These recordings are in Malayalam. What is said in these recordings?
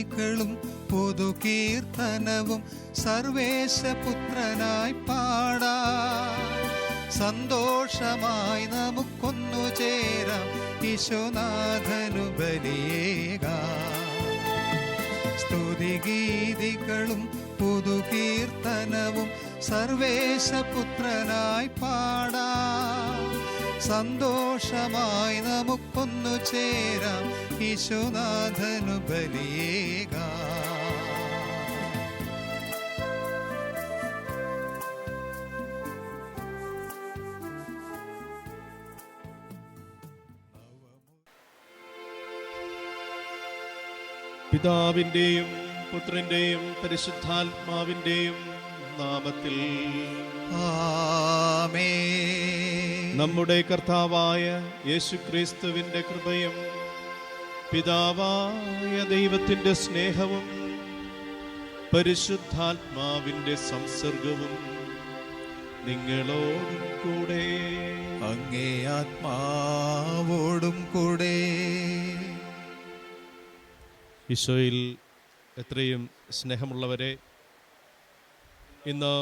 സ്തുതിഗീതികളും പുതുകീർത്തനവും സർവേശപുത്രനായി പാടാം. സന്തോഷമായി നമുക്കൊന്നു ചേരാം, ഈശോനാഥനു ബലിയേകാം. സ്തുതിഗീതികളും പുതുകീർത്തനവും സർവേശപുത്രനായി പാടാം. സന്തോഷമായി നമുക്കൊന്നു ചേരാം, ഈശോനാഥനു ബലിയേകാം. പിതാവിന്റെയും പുത്രന്റെയും പരിശുദ്ധാത്മാവിന്റെയും നാമത്തിൽ ആമേൻ. നമ്മുടെ കർത്താവായ യേശുക്രിസ്തുവിന്റെ കൃപയും പിതാവായ ദൈവത്തിന്റെ സ്നേഹവും പരിശുദ്ധാത്മാവിന്റെ സംസർഗവും നിങ്ങളോടും കൂടെ. അങ്ങേ ആത്മാവോടും കൂടെ. ഈശോയിൽ എത്രയും സ്നേഹമുള്ളവരെ, ഇന്ന്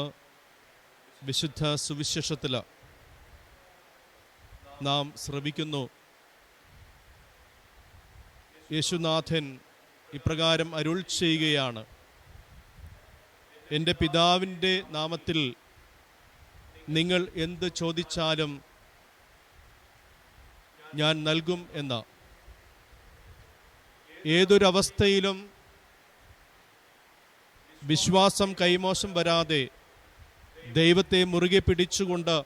വിശുദ്ധ സുവിശേഷത്തിൽ നാം ശ്രവിക്കുന്നു, യേശുനാഥൻ ഇപ്രകാരം അരുൾ ചെയ്യുകയാണ്: എൻ്റെ പിതാവിൻ്റെ നാമത്തിൽ നിങ്ങൾ എന്ത് ചോദിച്ചാലും ഞാൻ നൽകും എന്ന. ഏതൊരവസ്ഥയിലും വിശ്വാസം കൈമോശം വരാതെ ദൈവത്തെ മുറുകെ പിടിച്ചുകൊണ്ട്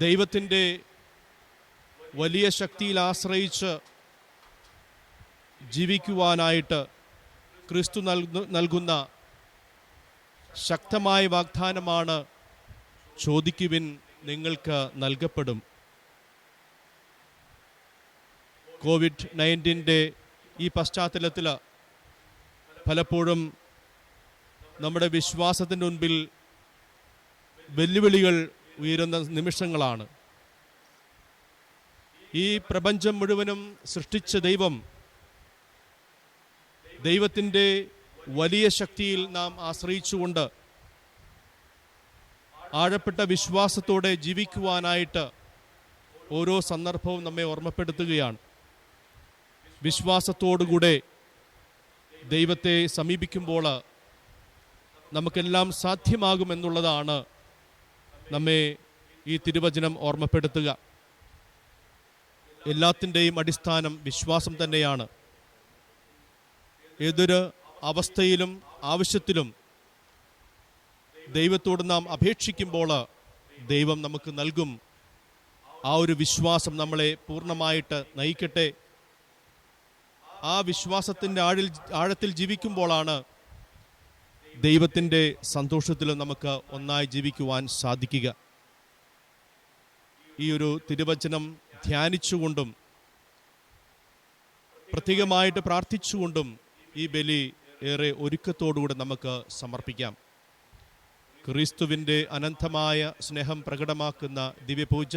ദൈവത്തിൻ്റെ വലിയ ശക്തിയിൽ ആശ്രയിച്ച് ജീവിക്കുവാനായിട്ട് ക്രിസ്തു നൽകുന്ന ശക്തമായ വാഗ്ദാനമാണ്: ചോദിക്കുവിൻ, നിങ്ങൾക്ക് നൽകപ്പെടും. കോവിഡ്-19 ഈ പശ്ചാത്തലത്തിൽ പലപ്പോഴും നമ്മുടെ വിശ്വാസത്തിൻ്റെ മുൻപിൽ വെല്ലുവിളികൾ ഉയരുന്ന നിമിഷങ്ങളാണ്. ഈ പ്രപഞ്ചം മുഴുവനും സൃഷ്ടിച്ച ദൈവത്തിൻ്റെ വലിയ ശക്തിയിൽ നാം ആശ്രയിച്ചുകൊണ്ട് ആഴപ്പെട്ട വിശ്വാസത്തോടെ ജീവിക്കുവാനായിട്ട് ഓരോ സന്ദർഭവും നമ്മെ ഓർമ്മപ്പെടുത്തുകയാണ്. വിശ്വാസത്തോടുകൂടെ ദൈവത്തെ സമീപിക്കുമ്പോൾ നമുക്കെല്ലാം സാധ്യമാകുമെന്നുള്ളതാണ് നമ്മെ ഈ തിരുവചനം ഓർമ്മപ്പെടുത്തുക. എല്ലാത്തിൻ്റെയും അടിസ്ഥാനം വിശ്വാസം തന്നെയാണ്. ഏതൊരു അവസ്ഥയിലും ആവശ്യത്തിലും ദൈവത്തോട് നാം അപേക്ഷിക്കുമ്പോൾ ദൈവം നമുക്ക് നൽകും. ആ ഒരു വിശ്വാസം നമ്മളെ പൂർണ്ണമായിട്ട് നയിക്കട്ടെ. ആ വിശ്വാസത്തിൻ്റെ ആഴത്തിൽ ജീവിക്കുമ്പോഴാണ് ദൈവത്തിൻ്റെ സന്തോഷത്തിൽ നമുക്ക് ഒന്നായി ജീവിക്കുവാൻ സാധിക്കുക. ഈ ഒരു തിരുവചനം ധ്യാനിച്ചുകൊണ്ടും പ്രത്യേകമായിട്ട് പ്രാർത്ഥിച്ചുകൊണ്ടും ഈ ബലി ഏറെ ഒരുക്കത്തോടുകൂടെ നമുക്ക് സമർപ്പിക്കാം. ക്രിസ്തുവിൻ്റെ അനന്തമായ സ്നേഹം പ്രകടമാക്കുന്ന ദിവ്യപൂജ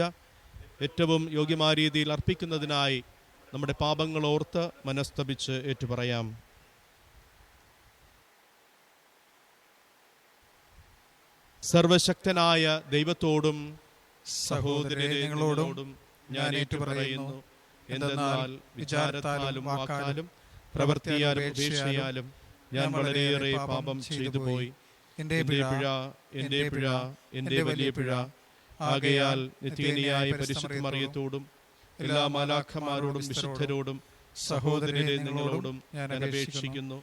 ഏറ്റവും യോഗ്യമായ രീതിയിൽ അർപ്പിക്കുന്നതിനായി നമ്മുടെ പാപങ്ങളോർത്ത് മനസ്തപിച്ച് ഏറ്റുപറയാം. സർവശക്തനായ ദൈവത്തോടും സഹോദരങ്ങളോടും ഞാൻ ഏറ്റുപറയുന്നു, എന്തെന്നാൽ വിചാരത്താലും വാക്കാലും പ്രവൃത്തിയാലും ഉപേക്ഷയാലും ഞാൻ വളരെയേറെ പാപം ചെയ്തു പോയി. എൻ്റെ വലിയ പിഴ. ആകയാൽ നിത്യകന്യയായ പരിശുദ്ധ മറിയത്തോടും എല്ലാ മാലാഖമാരോടും വിശുദ്ധരോടും സഹോദരരെ നിങ്ങളോടും ഞാൻ അപേക്ഷിക്കുന്നു,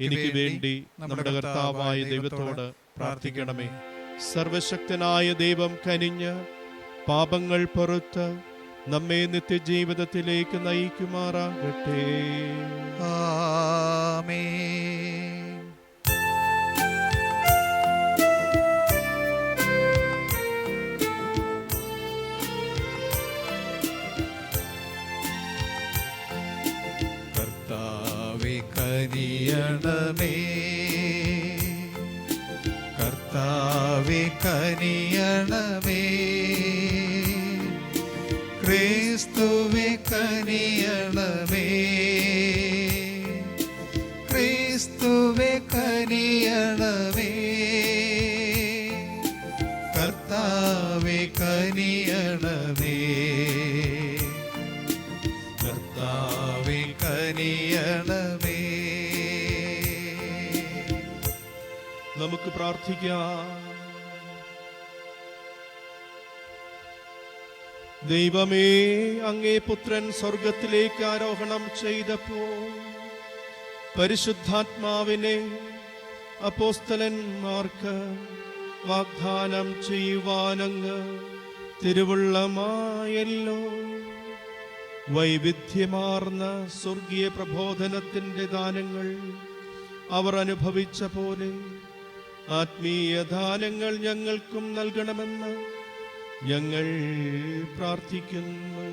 എനിക്ക് വേണ്ടി നമ്മുടെ കർത്താവായ ദൈവത്തോട് പ്രാർത്ഥിക്കണമേ. സർവശക്തനായ ദൈവം കനിഞ്ഞ് പാപങ്ങൾ പൊറുത്ത് നമ്മെ നിത്യജീവിതത്തിലേക്ക് നയിക്കുമാറാകട്ടെ. ആമേൻ. കർത്താവേ കനിയണമേ, കർത്താവേ കനിയണമേ, ക്രിസ്തുവേ കനിയണമേ, ക്രിസ്തുവേ കനിയണമേ, കർത്താവേ കനിയണമേ, കർത്താവേ കനിയണമേ. നമുക്ക് പ്രാർത്ഥിക്കാം. ദൈവമേ, അങ്ങേ പുത്രൻ സ്വർഗത്തിലേക്ക് ആരോഹണം ചെയ്തപ്പോൾ പരിശുദ്ധാത്മാവിനെ അപ്പോസ്തലന്മാർക്ക് വാഗ്ദാനം ചെയ്യുവാനങ്ങ് തിരുവുള്ളമായല്ലോ. വൈവിധ്യമാർന്ന സ്വർഗീയ പ്രബോധനത്തിൻ്റെ ദാനങ്ങൾ അവർ അനുഭവിച്ച പോലെ ആത്മീയ ദാനങ്ങൾ ഞങ്ങൾക്കും നൽകണമെന്ന് ഞങ്ങൾ പ്രാർത്ഥിക്കുന്നു.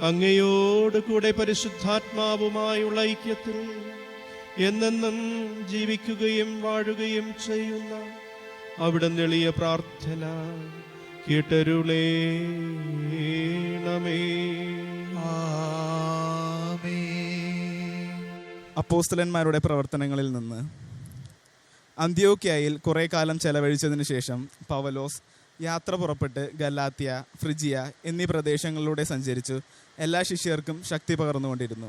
അങ്ങയോട് കൂടെ പരിശുദ്ധാത്മാവുമായുള്ള ഐക്യത്തിൽ എന്നെന്നും ജീവിക്കുകയും വാഴുകയും ചെയ്യുന്ന അവിടുന്ന് എളിയ പ്രാർത്ഥന കേട്ടരുളേണമേ. അപ്പോസ്തലന്മാരുടെ പ്രവർത്തനങ്ങളിൽ നിന്ന്. അന്ത്യോക്യയിൽ കുറേ കാലം ചെലവഴിച്ചതിന് ശേഷം പൗലോസ് യാത്ര പുറപ്പെട്ട് ഗലാത്യ, ഫ്രിജിയ എന്നീ പ്രദേശങ്ങളിലൂടെ സഞ്ചരിച്ചു എല്ലാ ശിഷ്യർക്കും ശക്തി പകർന്നുകൊണ്ടിരുന്നു.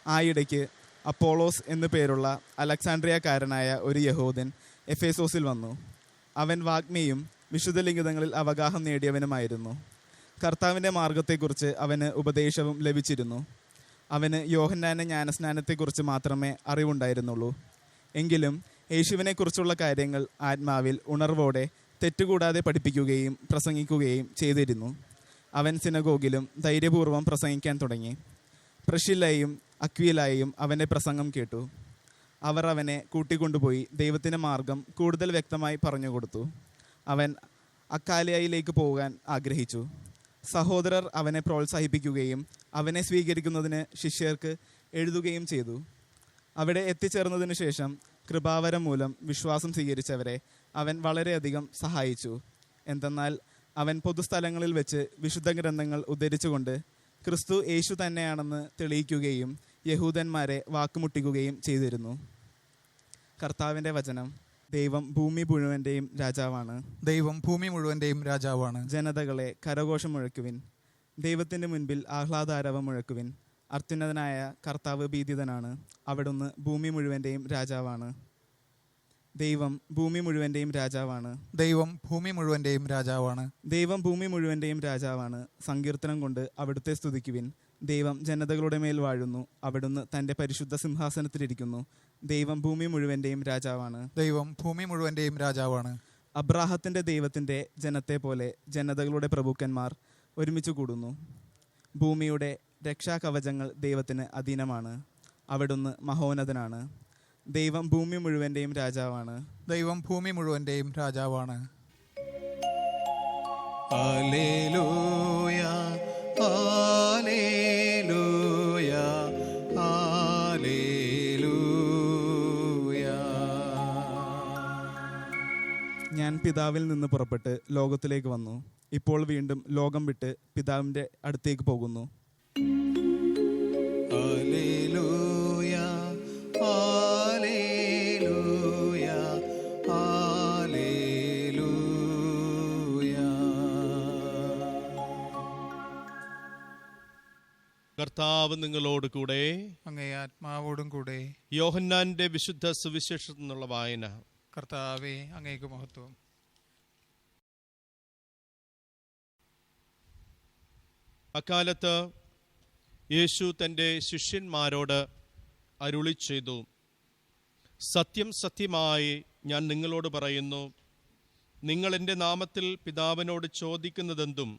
ആയിടയ്ക്ക് അപ്പോളോസ് എന്നു പേരുള്ള അലക്സാണ്ട്രിയക്കാരനായ ഒരു യഹൂദൻ എഫേസോസിൽ വന്നു. അവൻ വാഗ്മിയും വിശുദ്ധ ലിഖിതങ്ങളിൽ അവഗാഹം നേടിയവനുമായിരുന്നു. കർത്താവിൻ്റെ മാർഗത്തെക്കുറിച്ച് അവന് ഉപദേശവും ലഭിച്ചിരുന്നു. അവന് യോഹന്നാന്റെ ജ്ഞാനസ്നാനത്തെക്കുറിച്ച് മാത്രമേ അറിവുണ്ടായിരുന്നുള്ളൂ. എങ്കിലും യേശുവിനെക്കുറിച്ചുള്ള കാര്യങ്ങൾ ആത്മാവിൽ ഉണർവോടെ തെറ്റുകൂടാതെ പഠിപ്പിക്കുകയും പ്രസംഗിക്കുകയും ചെയ്തിരുന്നു. അവൻ സിനഗോഗിലും ധൈര്യപൂർവ്വം പ്രസംഗിക്കാൻ തുടങ്ങി. പ്രഷില്ലയും അക്വീലായും അവൻ്റെ പ്രസംഗം കേട്ടു. അവർ അവനെ കൂട്ടിക്കൊണ്ടുപോയി ദൈവത്തിൻ്റെ മാർഗം കൂടുതൽ വ്യക്തമായി പറഞ്ഞുകൊടുത്തു. അവൻ അക്കാലയിലേക്ക് പോകാൻ ആഗ്രഹിച്ചു. സഹോദരർ അവനെ പ്രോത്സാഹിപ്പിക്കുകയും അവനെ സ്വീകരിക്കുന്നതിന് ശിഷ്യർക്ക് എഴുതുകയും ചെയ്തു. അവിടെ എത്തിച്ചേർന്നതിനു ശേഷം കൃപാവരം മൂലം വിശ്വാസം സ്വീകരിച്ചവരെ അവൻ വളരെയധികം സഹായിച്ചു. എന്തെന്നാൽ അവൻ പൊതുസ്ഥലങ്ങളിൽ വെച്ച് വിശുദ്ധ ഗ്രന്ഥങ്ങൾ ഉദ്ധരിച്ചുകൊണ്ട് ക്രിസ്തു യേശു തന്നെയാണെന്ന് തെളിയിക്കുകയും യഹൂദന്മാരെ വാക്കുമുട്ടിക്കുകയും ചെയ്തിരുന്നു. കർത്താവിൻ്റെ വചനം. ദൈവം ഭൂമി മുഴുവൻ്റെയും രാജാവാണ്. ദൈവം ഭൂമി മുഴുവൻ്റെയും രാജാവാണ്. ജനതകളെ കരഘോഷം മുഴക്കുവിൻ, ദൈവത്തിൻ്റെ മുൻപിൽ ആഹ്ലാദാരവം മുഴക്കുവിൻ. അത്യുന്നതനായ കർത്താവ് ഭീതിതനാണ്, അവിടുന്ന് ഭൂമി മുഴുവൻ്റെയും രാജാവാണ്. ദൈവം ഭൂമി മുഴുവൻ്റെയും രാജാവാണ്. ദൈവം ഭൂമി മുഴുവൻ്റെയും രാജാവാണ്. ദൈവം ഭൂമി മുഴുവൻ്റെയും രാജാവാണ്. സങ്കീർത്തനം കൊണ്ട് അവിടുത്തെ സ്തുതിക്കുവിൻ. ദൈവം ജനതകളുടെ മേൽ വാഴുന്നു, അവിടുന്ന് തൻ്റെ പരിശുദ്ധ സിംഹാസനത്തിലിരിക്കുന്നു. ദൈവം ഭൂമി മുഴുവൻ്റെയും രാജാവാണ്. ദൈവം ഭൂമി മുഴുവൻ്റെയും രാജാവാണ്. അബ്രാഹത്തിൻ്റെ ദൈവത്തിൻ്റെ ജനത്തെ പോലെ ജനതകളുടെ പ്രഭുക്കന്മാർ ഒരുമിച്ച് കൂടുന്നു. ഭൂമിയുടെ രക്ഷാകവചങ്ങൾ ദൈവത്തിന് അധീനമാണ്, അവിടുന്ന് മഹോന്നതനാണ്. ദൈവം ഭൂമി മുഴുവൻ്റെയും രാജാവാണ്. ദൈവം ഭൂമി മുഴുവൻ്റെയും രാജാവാണ്. Hallelujah, hallelujah, hallelujah. ഞാൻ പിതാവിൽ നിന്ന് പുറപ്പെട്ട് ലോകത്തിലേക്ക് വന്നു. ഇപ്പോൾ വീണ്ടും ലോകം വിട്ട് പിതാവിൻ്റെ അടുത്തേക്ക് പോകുന്നു. Hallelujah, hallelujah, hallelujah. കർത്താവ് നിങ്ങളോട് കൂടെ. അങ്ങേ ആത്മാവോടും കൂടെ. യോഹന്നാന്റെ വിശുദ്ധ സുവിശേഷത്തിൽ നിന്നുള്ള വായന. കർത്താവേ, അങ്ങേക്ക് മഹത്വം. അക്കാലത്ത് യേശു തൻ്റെ ശിഷ്യന്മാരോട് അരുളി ചെയ്തു, സത്യം സത്യമായി ഞാൻ നിങ്ങളോട് പറയുന്നു, നിങ്ങൾ എൻ്റെ നാമത്തിൽ പിതാവിനോട് ചോദിക്കുന്നതെന്തും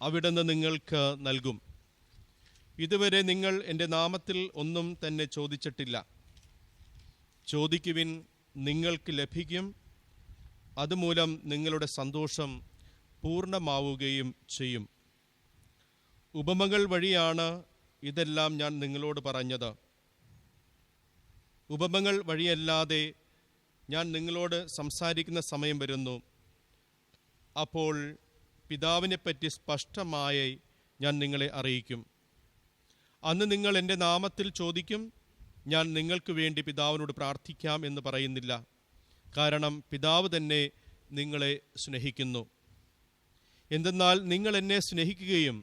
അവിടുന്ന് നിങ്ങൾക്ക് നൽകും. ഇതുവരെ നിങ്ങൾ എൻ്റെ നാമത്തിൽ ഒന്നും തന്നെ ചോദിച്ചിട്ടില്ല. ചോദിക്കുവിൻ, നിങ്ങൾക്ക് ലഭിക്കും. അതുമൂലം നിങ്ങളുടെ സന്തോഷം പൂർണ്ണമാവുകയും ചെയ്യും. ഉപമകൾ വഴിയാണ് ഇതെല്ലാം ഞാൻ നിങ്ങളോട് പറഞ്ഞത്. ഉപമകൾ വഴിയല്ലാതെ ഞാൻ നിങ്ങളോട് സംസാരിക്കുന്ന സമയം വരുന്നു. അപ്പോൾ പിതാവിനെപ്പറ്റി സ്പഷ്ടമായി ഞാൻ നിങ്ങളെ അറിയിക്കും. അന്ന് നിങ്ങൾ എൻ്റെ നാമത്തിൽ ചോദിക്കും, ഞാൻ നിങ്ങൾക്ക് വേണ്ടി പിതാവിനോട് പ്രാർത്ഥിക്കാം എന്ന് പറയുന്നില്ല. കാരണം പിതാവ് തന്നെ നിങ്ങളെ സ്നേഹിക്കുന്നു. എന്തെന്നാൽ നിങ്ങൾ എന്നെ സ്നേഹിക്കുകയും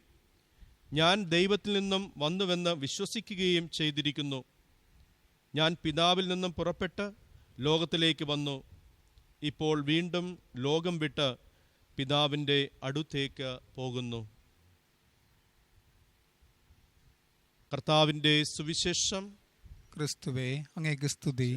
ഞാൻ ദൈവത്തിൽ നിന്നും വന്നുവെന്ന് വിശ്വസിക്കുകയും ചെയ്തിരിക്കുന്നു. ഞാൻ പിതാവിൽ നിന്നും പുറപ്പെട്ട് ലോകത്തിലേക്ക് വന്നു. ഇപ്പോൾ വീണ്ടും ലോകം വിട്ട് പിതാവിൻ്റെ അടുത്തേക്ക് പോകുന്നു. കർത്താവിൻ്റെ സുവിശേഷം. ക്രിസ്തുവേ, അങ്ങേക്ക് സ്തുതി.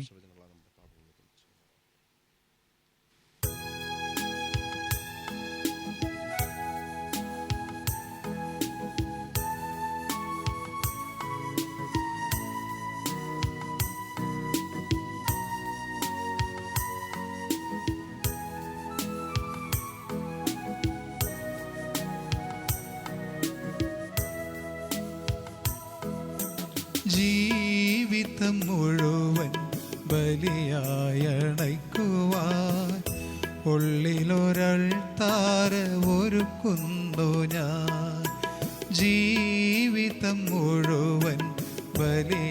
ജീവിതം മുഴുവൻ ബലിയായണയ്ക്കുവാൻ ഉള്ളിലൊരൾത്താര ഒരുക്കുന്നു ഞാൻ. ജീവിതം മുഴുവൻ ബലിയായണയ്ക്കുവാൻ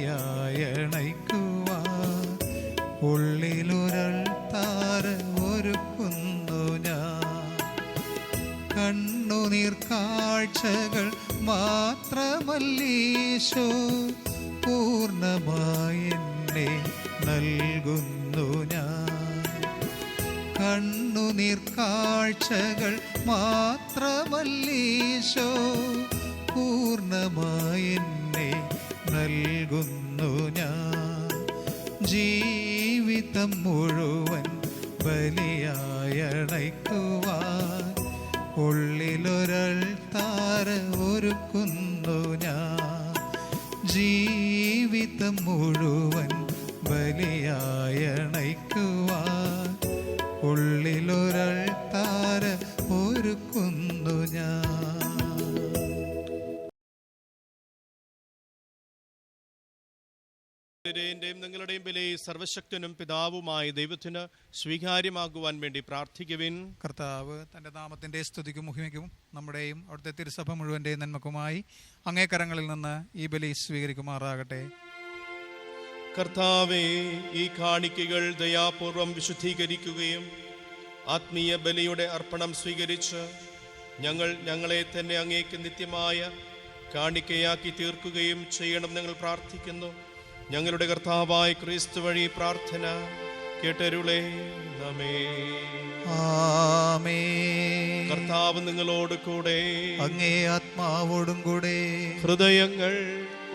ഉള്ളിലൊരൾത്താര ഒരുക്കുന്നു ഞാൻ. കണ്ണുനീർ കാഴ്ചകൾ മാത്രമല്ലീശോ പൂർണ്ണമായി എന്നെ നൽകുന്നു ഞാൻ. കണ്ണുനീർ കാഴ്ചകൾ മാത്രമല്ലീശോ പൂർണ്ണമായി എന്നെ നൽകുന്നു ഞാൻ. ജീവിതം മുഴുവൻ ബലിയായണയ്ക്കുവാൻ ഉള്ളിലൊരൾത്താര ഒരുക്കുന്നു ഞാൻ. ജീവിതം മുഴുവൻ ബലിയായണയ്ക്കുവാൻ ഉള്ളിലൊരൾത്താര ഒരുക്കുന്നു ഞാൻ. എൻ്റെയും നിങ്ങളുടെയും ബലി സർവശക്തനും പിതാവുമായ ദൈവത്തിന് സ്വീകാര്യമാകുവാൻ വേണ്ടി പ്രാർത്ഥിക്കുവിൻ. കർത്താവ് തൻ്റെ നാമത്തിൻ്റെ സ്തുതിക്കും മഹിമയ്ക്കും നമ്മുടെയും അവിടുത്തെ തിരുസഭ മുഴുവൻ്റെയും നന്മക്കുമായി അങ്ങേ കരങ്ങളിൽ നിന്ന് ഈ ബലി സ്വീകരിക്കുമാറാകട്ടെ. കർത്താവേ, ഈ കാണിക്കകൾ ദയാപൂർവം വിശുദ്ധീകരിക്കുകയും ആത്മീയ ബലിയുടെ അർപ്പണം സ്വീകരിച്ച് ഞങ്ങളെ തന്നെ അങ്ങേക്ക് നിത്യമായ കാണിക്കയാക്കി തീർക്കുകയും ചെയ്യണം ഞങ്ങൾ പ്രാർത്ഥിക്കുന്നു. ഞങ്ങളുടെ കർത്താവായ ക്രിസ്തു വഴി പ്രാർത്ഥന കേട്ടരുളേണമേ. ആമേൻ. കർത്താവ് നിങ്ങളോട് കൂടെ, അങ്ങേ ആത്മാവോടും കൂടെ. ഹൃദയങ്ങൾ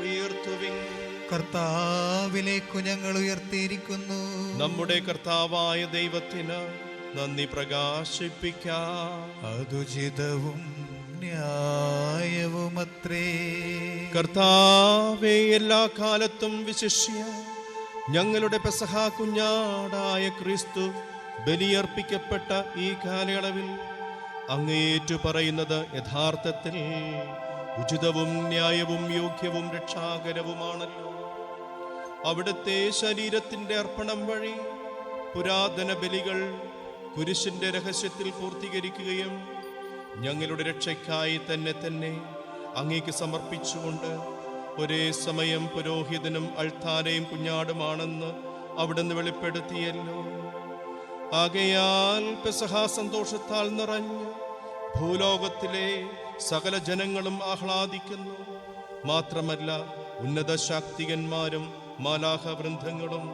ഉയർത്തുവിൻ. കർത്താവിലേക്കു ഞങ്ങൾ ഉയർത്തിയിരിക്കുന്നു. നമ്മുടെ കർത്താവായ ദൈവത്തിന് നന്ദി പ്രകാശിപ്പിക്കാം. അതുചിതവും ന്യായവുമത്രേ. കർത്താവേ, എല്ലാ കാലത്തും വിശിഷ്യ ഞങ്ങളുടെ പെസഹ കുഞ്ഞാടായ ക്രിസ്തു ബലിയർപ്പിക്കപ്പെട്ട ഈ കാലയളവിൽ അങ്ങേറ്റു പറയുന്നത് യഥാർത്ഥത്തിൽ ഉചിതവും ന്യായവും യോഗ്യവും രക്ഷാകരവുമാണല്ലോ. അവിടുത്തെ ശരീരത്തിന്റെ അർപ്പണം വഴി പുരാതന ബലികൾ കുരിശിന്റെ രഹസ്യത്തിൽ പൂർത്തീകരിക്കുകയും ഞങ്ങളുടെ രക്ഷയ്ക്കായി തന്നെ അങ്ങേക്ക് സമർപ്പിച്ചുകൊണ്ട് ഒരേ സമയം പുരോഹിതനും അൾത്താരയും കുഞ്ഞാടുമാണെന്ന് അവിടുന്ന് വെളിപ്പെടുത്തിയല്ലോ. ആകയാൽ പെസഹ സന്തോഷത്താൽ നിറഞ്ഞ് ഭൂലോകത്തിലെ സകല ജനങ്ങളും ആഹ്ലാദിക്കുന്നു. മാത്രമല്ല, ഉന്നത ശാക്തികന്മാരും മാലാഖ വൃന്ദങ്ങളും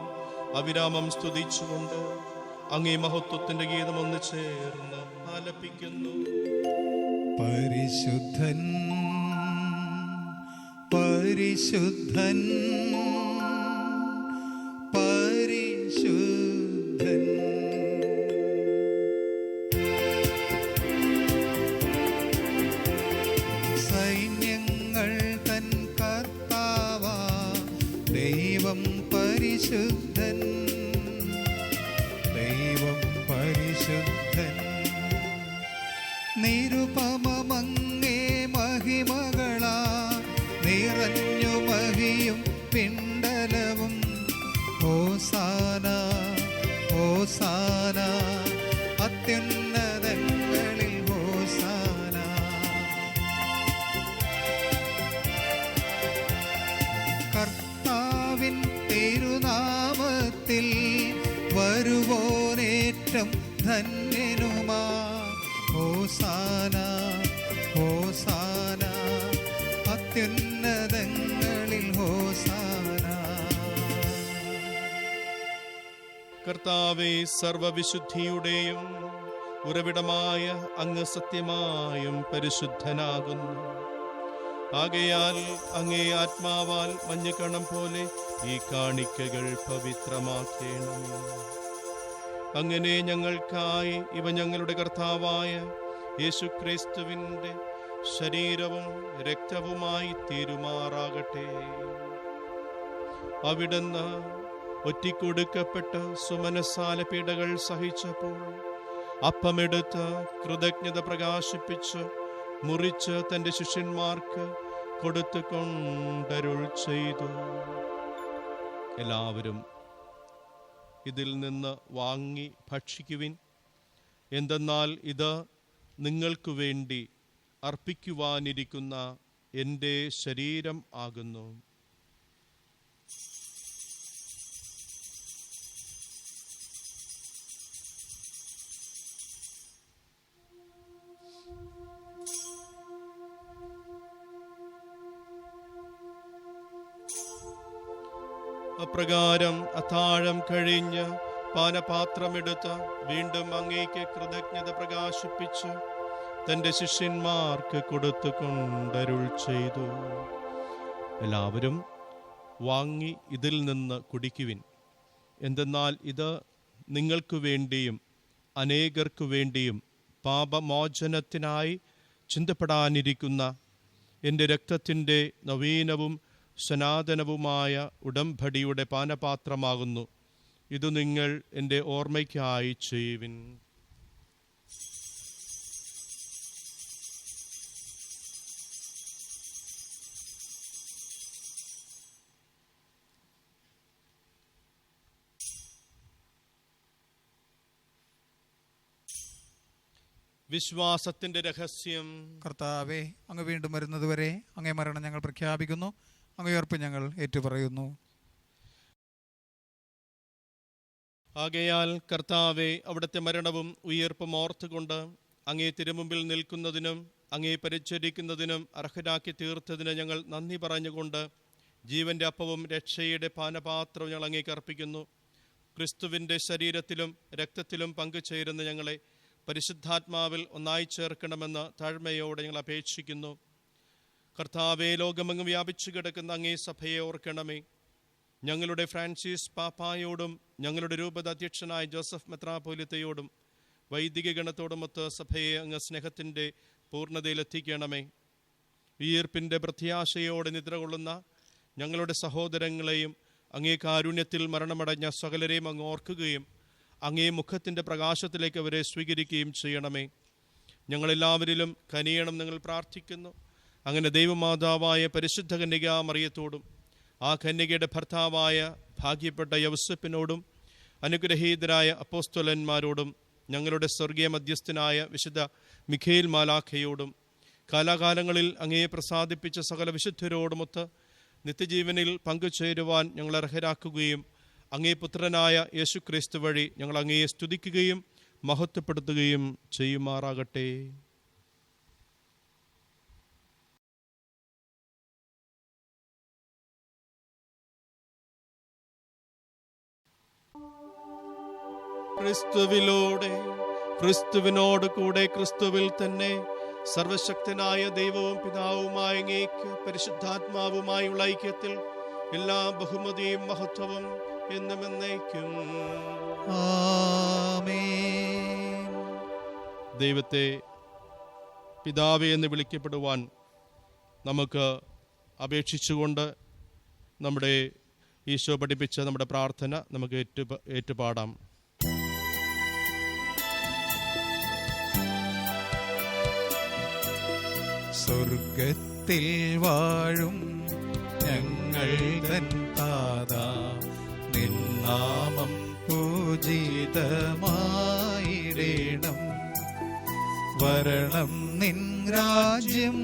അവിരാമം സ്തുതിച്ചുകൊണ്ട് അങ്ങേ മഹത്വത്തിന്റെ ഗീതം ഒന്ന് ചേർന്ന് ആലപിക്കുന്നു. പരിശുദ്ധൻ പരിശുദ്ധൻ പരിശുദ്ധൻ. സൈന്യങ്ങൾ തൻ കർത്താവാ ദൈവം പരിശുദ്ധൻ. ദൈവം പരിശുദ്ധൻ. നിരുപമമങ്ങേ മഹിമകളാ നിറഞ്ഞു മഹിയും പിണ്ടലവും. ഹോസാന ഹോസാന അത്യുന്നതങ്ങളിൽ ഹോസാന. കർത്താവിൻ നാമത്തിൽ വരുവോനേറ്റം ധന്യനുമാ. ഹോസാന ഹോസാന അത്യുന്നതങ്ങളിൽ ഹോസാന. കർത്താവേ, സർവവിശുദ്ധിയുടെയും ഉറവിടമായ അങ്ങ് സത്യമായും പരിശുദ്ധനാകുന്നു. ആകയാൽ അങ്ങേ ആത്മാവാൽ മഞ്ഞുകണം പോലെ ഈ കാണിക്കകൾ പവിത്രമാക്കേണമേ. അങ്ങനെ ഞങ്ങൾക്കായി ഇവ ഞങ്ങളുടെ കർത്താവായ യേശുക്രിസ്തുവിൻ്റെ ശരീരവും രക്തവുമായി തീരുമാറാകട്ടെ. അവിടുന്ന് ഒറ്റിക്കൊടുക്കപ്പെട്ട് സുമനസാല പീഡകൾ സഹിച്ചപ്പോൾ അപ്പമെടുത്ത് കൃതജ്ഞത പ്രകാശിപ്പിച്ച് മുറിച്ച് തൻ്റെ ശിഷ്യന്മാർക്ക് കൊടുത്തുകൊണ്ടരുൾ ചെയ്തു. എല്ലാവരും ഇതിൽ നിന്ന് വാങ്ങി ഭക്ഷിക്കുവിൻ. എന്തെന്നാൽ ഇത് നിങ്ങൾക്ക് വേണ്ടി അർപ്പിക്കുവാനിരിക്കുന്ന എൻ്റെ ശരീരം ആകുന്നു. അപ്രകാരം അത്താഴം കഴിഞ്ഞ് പാനപാത്രമെടുത്ത് വീണ്ടും അങ്ങേക്ക് കൃതജ്ഞത പ്രകാശിപ്പിച്ച് തൻ്റെ ശിഷ്യന്മാർക്ക് കൊടുത്തുകൊണ്ടരുൾ ചെയ്തു. എല്ലാവരും വാങ്ങി ഇതിൽ നിന്ന് കുടിക്കുവിൻ. എന്തെന്നാൽ ഇത് നിങ്ങൾക്ക് വേണ്ടിയും അനേകർക്കു വേണ്ടിയും പാപമോചനത്തിനായി ചിന്തപ്പെടാനിരിക്കുന്ന എൻ്റെ രക്തത്തിൻ്റെ നവീനവും സനാതനവുമായ ഉടമ്പടിയുടെ പാനപാത്രമാകുന്നു. ഇത് നിങ്ങൾ എൻ്റെ ഓർമ്മയ്ക്കായി ചെയ്യുവിൻ. വിശ്വാസത്തിന്റെ രഹസ്യം. കർത്താവേ, അങ്ങ് വീണ്ടും വരുന്നതുവരെ അങ്ങേ മരണം ഞങ്ങൾ പ്രഖ്യാപിക്കുന്നു, അങ്ങേ ഉയർപ്പ് ഞങ്ങൾ ഏറ്റുപറയുന്നു. ആകയാൽ കർത്താവെ, അവിടുത്തെ മരണവും ഉയർപ്പും ഓർത്തുകൊണ്ട് അങ്ങേ തിരുമുമ്പിൽ നിൽക്കുന്നതിനും അങ്ങേ പരിചരിക്കുന്നതിനും അർഹരാക്കി തീർത്തതിന് ഞങ്ങൾ നന്ദി പറഞ്ഞുകൊണ്ട് ജീവന്റെ അപ്പവും രക്ഷയുടെ പാനപാത്രവും ഞങ്ങൾ അങ്ങേക്ക് അർപ്പിക്കുന്നു. ക്രിസ്തുവിൻ്റെ ശരീരത്തിലും രക്തത്തിലും പങ്കുചേരുന്ന ഞങ്ങളെ പരിശുദ്ധാത്മാവിൽ ഒന്നായി ചേർക്കണമെന്ന് താഴ്മയോടെ ഞങ്ങൾ അപേക്ഷിക്കുന്നു. കർത്താവെ, ലോകമെങ്ങും വ്യാപിച്ചു കിടക്കുന്ന അങ്ങേ സഭയെ ഓർക്കണമേ. ഞങ്ങളുടെ ഫ്രാൻസിസ് പാപ്പായോടും ഞങ്ങളുടെ രൂപത അധ്യക്ഷനായ ജോസഫ് മെത്രാപ്പോലിത്തയോടും വൈദിക ഗണത്തോടുമൊത്ത് സഭയെ അങ്ങ് സ്നേഹത്തിൻ്റെ പൂർണ്ണതയിലെത്തിക്കണമേ. ഉയർപ്പിൻ്റെ പ്രത്യാശയോടെ നിദ്രകൊള്ളുന്ന ഞങ്ങളുടെ സഹോദരങ്ങളെയും അങ്ങേ കാരുണ്യത്തിൽ മരണമടഞ്ഞ സകലരെയും അങ്ങ് ഓർക്കുകയും അങ്ങേ മുഖത്തിൻ്റെ പ്രകാശത്തിലേക്ക് അവരെ സ്വീകരിക്കുകയും ചെയ്യണമേ. ഞങ്ങളെല്ലാവരിലും കനിയണം ഞങ്ങൾ പ്രാർത്ഥിക്കുന്നു. അങ്ങനെ ദൈവമാതാവായ പരിശുദ്ധ കന്യകാ മറിയത്തോടും ആ കന്യകയുടെ ഭർത്താവായ ഭാഗ്യപ്പെട്ട യൗസേപ്പിനോടും അനുഗ്രഹീതരായ അപ്പോസ്തലന്മാരോടും ഞങ്ങളുടെ സ്വർഗീയ മധ്യസ്ഥനായ വിശുദ്ധ മിഖേൽ മാലാഖയോടും കാലാകാലങ്ങളിൽ അങ്ങയെ പ്രസാദിപ്പിച്ച സകല വിശുദ്ധരോടുമൊത്ത് നിത്യജീവനിൽ പങ്കുചേരുവാൻ ഞങ്ങൾ അർഹരാക്കുകയും അങ്ങേ പുത്രനായ യേശുക്രിസ്തു വഴി ഞങ്ങൾ അങ്ങയെ സ്തുതിക്കുകയും മഹത്വപ്പെടുത്തുകയും ചെയ്യുമാറാകട്ടെ. ക്രിസ്തുവിലൂടെ, ക്രിസ്തുവിനോട് കൂടെ, ക്രിസ്തുവിൽ തന്നെ സർവശക്തനായ ദൈവവും പിതാവുമായ അങ്ങേക്ക് പരിശുദ്ധാത്മാവുമായുള്ള ഐക്യത്തിൽ എല്ലാ ബഹുമതിയും മഹത്വവും എന്നും എന്നേക്കും ആമേൻ. ദൈവത്തെ പിതാവേ എന്ന് വിളിക്കപ്പെടുവാൻ നമുക്ക് അപേക്ഷിച്ചുകൊണ്ട് നമ്മുടെ ഈശോ പഠിപ്പിച്ച നമ്മുടെ പ്രാർത്ഥന നമുക്ക് ഏറ്റുപാടാം. സ്വർഗത്തിൽ വാഴും ഞങ്ങൾ തൻ താതാ, നിൻ നാമം പൂജിതമായിടേണം. വരണം നിൻ രാജ്യം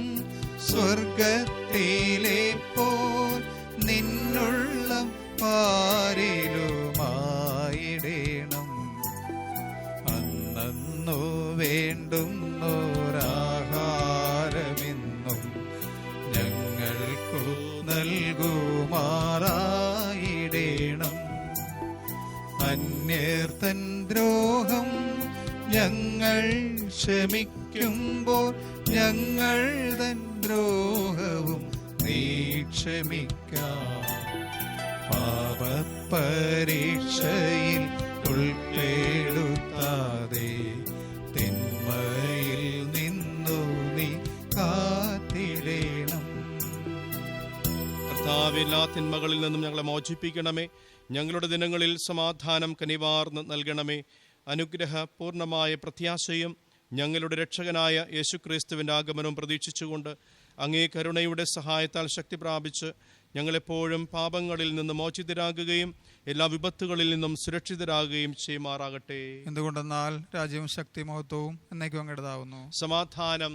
സ്വർഗത്തിലെ പോൽ നിന്നുള്ളം പാരിലുമാ. ഞങ്ങൾ ക്ഷമിക്കുമ്പോൾ ഞങ്ങൾ തൻ ദ്രോഹവും നീ ക്ഷമിക്കാം. പാപപരീക്ഷയിൽ ഉൾപ്പെടുത്താതെ തിന്മയിൽ നിന്നു നീ കാത്തിടേണം. കർത്താവേ, എല്ലാ തിന്മകളിൽ നിന്നും ഞങ്ങളെ മോചിപ്പിക്കണമേ. ഞങ്ങളുടെ ദിനങ്ങളിൽ സമാധാനം കനിവാർന്ന് നൽകണമേ. അനുഗ്രഹപൂർണമായ പ്രത്യാശയും ഞങ്ങളുടെ രക്ഷകനായ യേശുക്രിസ്തുവിൻ്റെ ആഗമനവും പ്രതീക്ഷിച്ചുകൊണ്ട് അങ്ങേ കരുണയുടെ സഹായത്താൽ ശക്തി പ്രാപിച്ച് ഞങ്ങളെപ്പോഴും പാപങ്ങളിൽ നിന്ന് മോചിതരാകുകയും എല്ലാ വിപത്തുകളിൽ നിന്നും സുരക്ഷിതരാകുകയും ചെയ്യുമാറാകട്ടെ. എന്തുകൊണ്ടെന്നാൽ രാജ്യവും ശക്തി മഹത്വവും എന്നേക്കും അങ്ങയുടേതാവുന്നു. സമാധാനം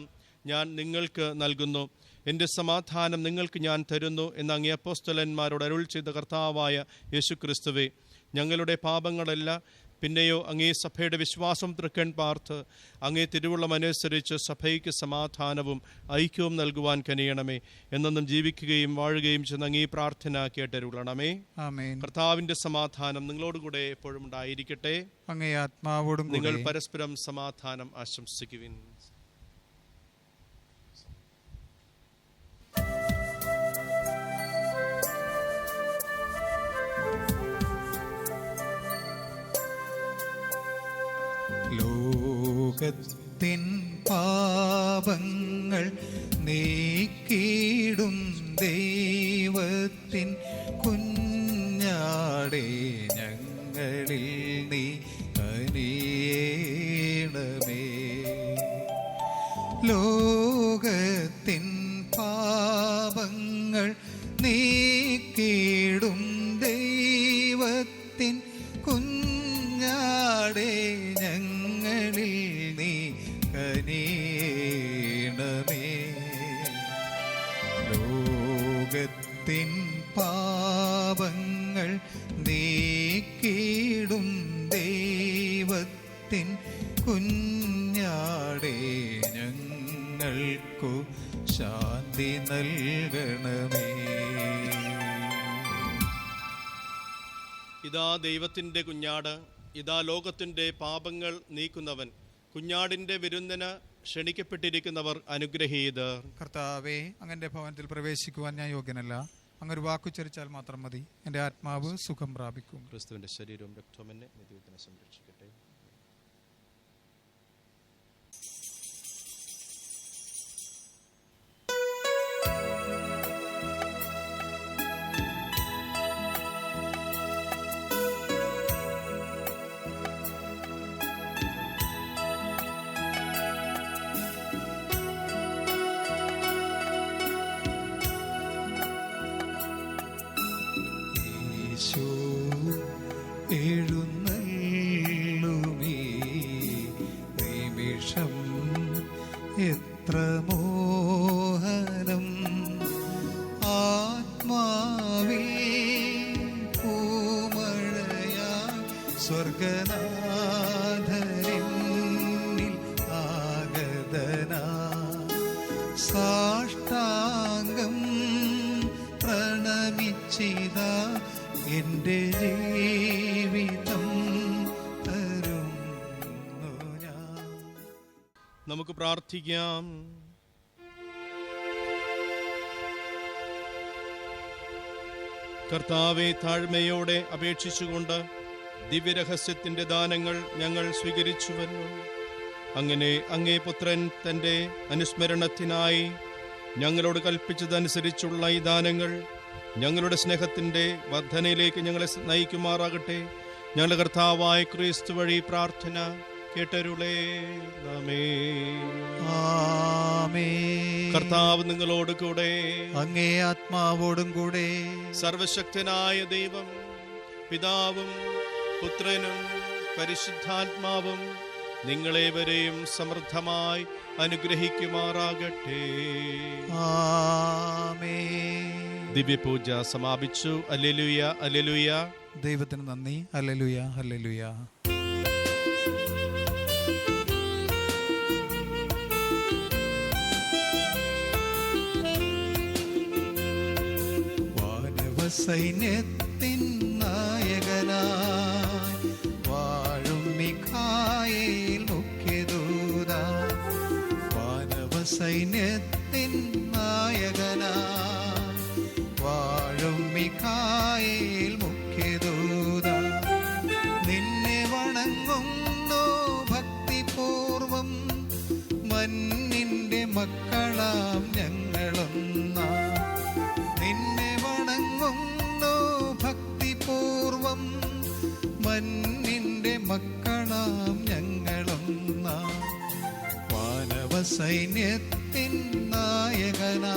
ഞാൻ നിങ്ങൾക്ക് നൽകുന്നു, എൻ്റെ സമാധാനം നിങ്ങൾക്ക് ഞാൻ തരുന്നു എന്ന് അങ്ങേ അപ്പോസ്തലന്മാരോട് അരുൾ ചെയ്ത കർത്താവായ യേശുക്രിസ്തുവേ, ഞങ്ങളുടെ പാപങ്ങളല്ല, പിന്നെയോ അങ്ങേ സഭയുടെ വിശ്വാസം തൃക്കൺ പാർത്ത് അങ്ങേ തിരുവുള്ളമനുസരിച്ച് സഭയ്ക്ക് സമാധാനവും ഐക്യവും നൽകുവാൻ കനിയണമേ. എന്നെന്നും ജീവിക്കുകയും വാഴുകയും ചെയ്യുന്ന അങ്ങേ പ്രാർത്ഥന കേട്ടരുളണമേ. ആമേൻ. കർത്താവിൻ്റെ സമാധാനം നിങ്ങളോടുകൂടെ എപ്പോഴും ഉണ്ടായിരിക്കട്ടെ. അങ്ങേ ആത്മാവോടും നിങ്ങൾ പരസ്പരം സമാധാനം ആശംസിക്കുവിൻ. ലോകത്തിൻ പാപങ്ങൾ നീക്കിടും ദൈവത്തിൻ കുഞ്ഞാടേ, ഞങ്ങളിൽ നീ കനിയേണമേ. ലോകത്തിൻ പാപങ്ങൾ നീക്കിടും ദൈവത്തിൻ കുഞ്ഞാടേ, ഞങ്ങളിൽ നീ കനിയേണമേ. ലോകത്തിൻ പാപങ്ങൾ നീക്കിടും ദൈവത്തിൻ കുഞ്ഞാടേ, ഞങ്ങൾക്കു ശാന്തി നൽകണമേ. ഇതാ ദൈവത്തിൻ്റെ കുഞ്ഞാട്, ഇതാ ലോകത്തിൻ്റെ പാപങ്ങൾ നീക്കുന്നവൻ. കുഞ്ഞാടിൻ്റെ വിരുന്നിന് ക്ഷണിക്കപ്പെട്ടിരിക്കുന്നവർ അനുഗ്രഹീതർ. കർത്താവേ, അങ്ങന്റെ ഭവനത്തിൽ പ്രവേശിക്കുവാൻ ഞാൻ യോഗ്യനല്ല. അങ്ങൊരു വാക്കുച്ചരിച്ചാൽ മാത്രം മതി, എൻ്റെ ആത്മാവ് സുഖം പ്രാപിക്കും. ക്രിസ്തുവിൻ്റെ ശരീരവും രക്തവും എന്നെ നിത്യത്തിന് സംരക്ഷിക്കട്ടെ. യേശു എഴുന്നള്ളുമീ നിമിഷം, എത്ര മോഹനം ആത്മാവിൽ പൂമഴയായി സ്വർഗനാഥനിൽ ആഗതനാ. സാഷ്ടാംഗം പ്രണമിച്ചിതാ എൻ്റെ ജീവിതം തരുന്നു ഞാൻ. നമുക്ക് പ്രാർത്ഥിക്കാം. കർത്താവെ, താഴ്മയോടെ അപേക്ഷിച്ചുകൊണ്ട് ദിവ്യരഹസ്യത്തിൻ്റെ ദാനങ്ങൾ ഞങ്ങൾ സ്വീകരിച്ചുവല്ലോ. അങ്ങനെ അങ്ങേ പുത്രൻ തൻ്റെ അനുസ്മരണത്തിനായി ഞങ്ങളോട് കൽപ്പിച്ചതനുസരിച്ചുള്ള ഈ ദാനങ്ങൾ ഞങ്ങളുടെ സ്നേഹത്തിൻ്റെ വർധനയിലേക്ക് ഞങ്ങളെ നയിക്കുമാറാകട്ടെ. ഞങ്ങളുടെ കർത്താവായ ക്രിസ്തു വഴി പ്രാർത്ഥന കേട്ടരുളേണമേ. ആമേൻ. കർത്താവ് നിങ്ങളോട് കൂടെ, അങ്ങേ ആത്മാവോടും കൂടെ. സർവശക്തനായ ദൈവം പിതാവും പുത്രനും പരിശുദ്ധാത്മാവും നിങ്ങളേവരെയും സമൃദ്ധമായി അനുഗ്രഹിക്കുമാറാകട്ടെ. ആമേൻ. ദിവ്യപൂജ സമാപിച്ചു. Hallelujah, hallelujah. ദൈവത്തിന് നന്ദി. Hallelujah, hallelujah. വാനവസൈന്യത്തിൻ നായകനായി വാഴും മിഖായേൽ മുഖ്യദൂതൻ സൈന്യത്തിൻ നായകനാ വാഴും മിഖായേൽ മുഖ്യദൂത, നിന്നെ വണങ്ങുന്നു ഭക്തിപൂർവം മന്നിന്റെ മക്കളാം ഞങ്ങളൊന്നാ. നിന്നെ വണങ്ങുന്നു ഭക്തിപൂർവം മന്നിന്റെ മക്കളാം ഞങ്ങളൊന്നാ. വാനവ സൈന്യത്തിൻ നായകനാ